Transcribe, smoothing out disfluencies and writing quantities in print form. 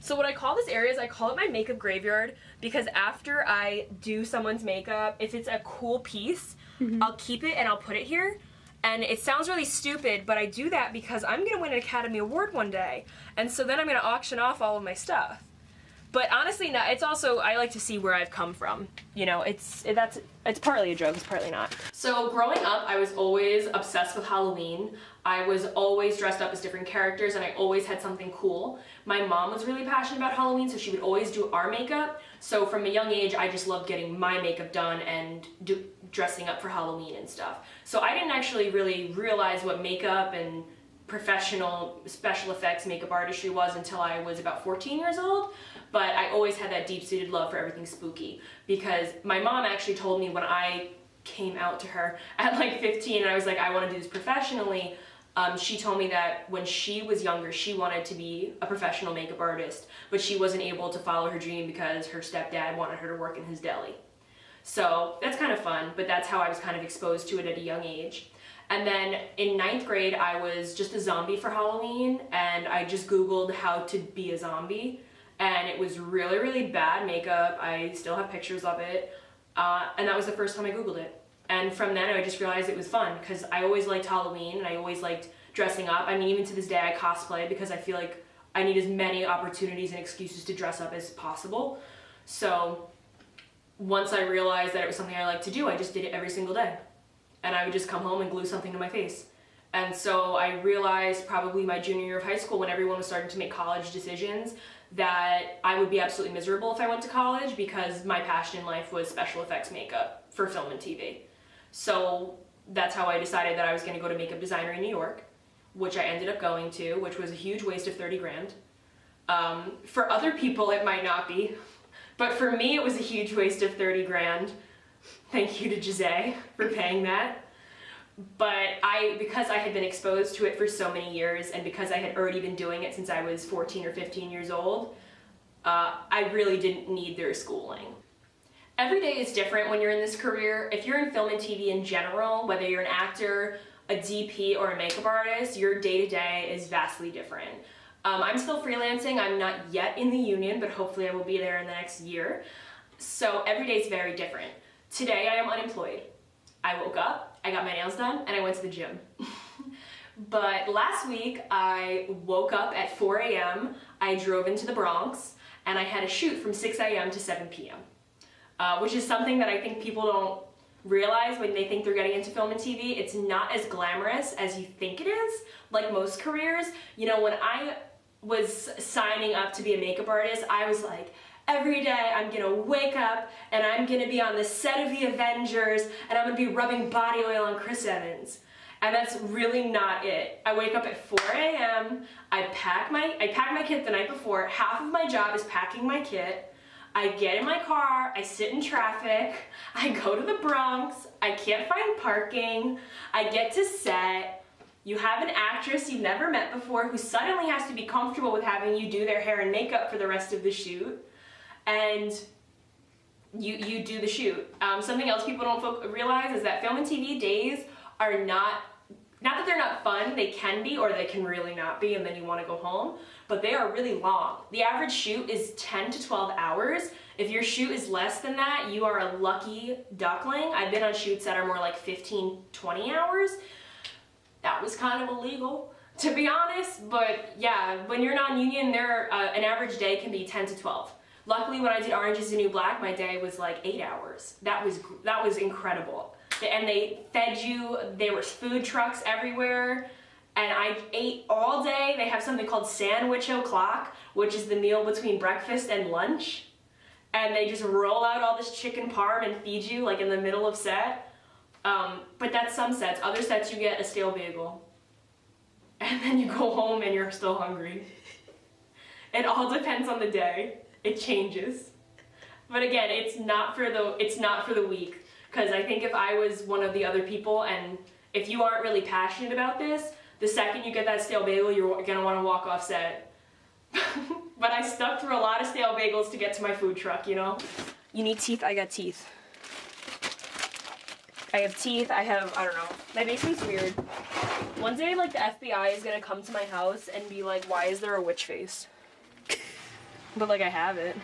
So what I call this area is I call it my makeup graveyard because after I do someone's makeup, if it's a cool piece, I'll keep it and I'll put it here. And it sounds really stupid, but I do that because I'm going to win an Academy Award one day. And so then I'm going to auction off all of my stuff. But honestly, no, it's also, I like to see where I've come from. You know, it's partly a joke, it's partly not. So growing up, I was always obsessed with Halloween. I was always dressed up as different characters and I always had something cool. My mom was really passionate about Halloween, so she would always do our makeup. So from a young age, I just loved getting my makeup done and dressing up for Halloween and stuff. So I didn't actually really realize what makeup and professional special effects makeup artistry was until I was about 14 years old. But I always had that deep-seated love for everything spooky because my mom actually told me when I came out to her at like 15 and I was like, I want to do this professionally. She told me that when she was younger, she wanted to be a professional makeup artist, but she wasn't able to follow her dream because her stepdad wanted her to work in his deli. So that's kind of fun, but that's how I was kind of exposed to it at a young age. And then in 9th grade, I was just a zombie for Halloween, and I just Googled how to be a zombie. And it was really, really bad makeup. I still have pictures of it. And that was the first time I Googled it. And from then I just realized it was fun because I always liked Halloween and I always liked dressing up. I mean, even to this day I cosplay because I feel like I need as many opportunities and excuses to dress up as possible. So once I realized that it was something I liked to do, I just did it every single day. And I would just come home and glue something to my face. And so I realized probably my junior year of high school when everyone was starting to make college decisions that I would be absolutely miserable if I went to college because my passion in life was special effects makeup for film and TV. So that's how I decided that I was going to go to makeup designer in New York, which I ended up going to, which was a huge waste of 30 grand. For other people it might not be, but for me it was a huge waste of 30 grand. Thank you to Giselle for paying that. But because I had been exposed to it for so many years and because I had already been doing it since I was 14 or 15 years old, I really didn't need their schooling. Every day is different when you're in this career. If you're in film and TV in general, whether you're an actor, a DP, or a makeup artist, your day-to-day is vastly different. I'm still freelancing. I'm not yet in the union, but hopefully I will be there in the next year. So every day is very different. Today I am unemployed. I woke up, I got my nails done, and I went to the gym. But last week, I woke up at 4 a.m., I drove into the Bronx, and I had a shoot from 6 a.m. to 7 p.m., which is something that I think people don't realize when they think they're getting into film and TV. It's not as glamorous as you think it is, like most careers. You know, when I was signing up to be a makeup artist, I was like, every day I'm gonna wake up and I'm gonna be on the set of the Avengers and I'm gonna be rubbing body oil on Chris Evans. And that's really not it. I wake up at 4 a.m., I pack my kit the night before. Half of my job is packing my kit. I get in my car, I sit in traffic, I go to the Bronx, I can't find parking, I get to set. You have an actress you've never met before who suddenly has to be comfortable with having you do their hair and makeup for the rest of the shoot. And you do the shoot. Something else people don't realize is that film and TV days are not that they're not fun, they can be, or they can really not be, and then you want to go home, but they are really long. The average shoot is 10 to 12 hours. If your shoot is less than that, you are a lucky duckling. I've been on shoots that are more like 15, 20 hours. That was kind of illegal, to be honest, but yeah, when you're non-union, an average day can be 10 to 12. Luckily, when I did Orange is the New Black, my day was like 8 hours. That was incredible. And they fed you, there were food trucks everywhere, and I ate all day. They have something called Sandwich O'Clock, which is the meal between breakfast and lunch. And they just roll out all this chicken parm and feed you like in the middle of set. But that's some sets. Other sets you get a stale bagel. And then you go home and you're still hungry. It all depends on the day. It changes. But again, it's not for the weak. Because I think if I was one of the other people, and if you aren't really passionate about this, the second you get that stale bagel, you're gonna want to walk off set. But I stuck through a lot of stale bagels to get to my food truck, you know? You need teeth? I got teeth. I have teeth, I don't know. My basement's weird. One day, like, the FBI is gonna come to my house and be like, why is there a witch face? But like I have it.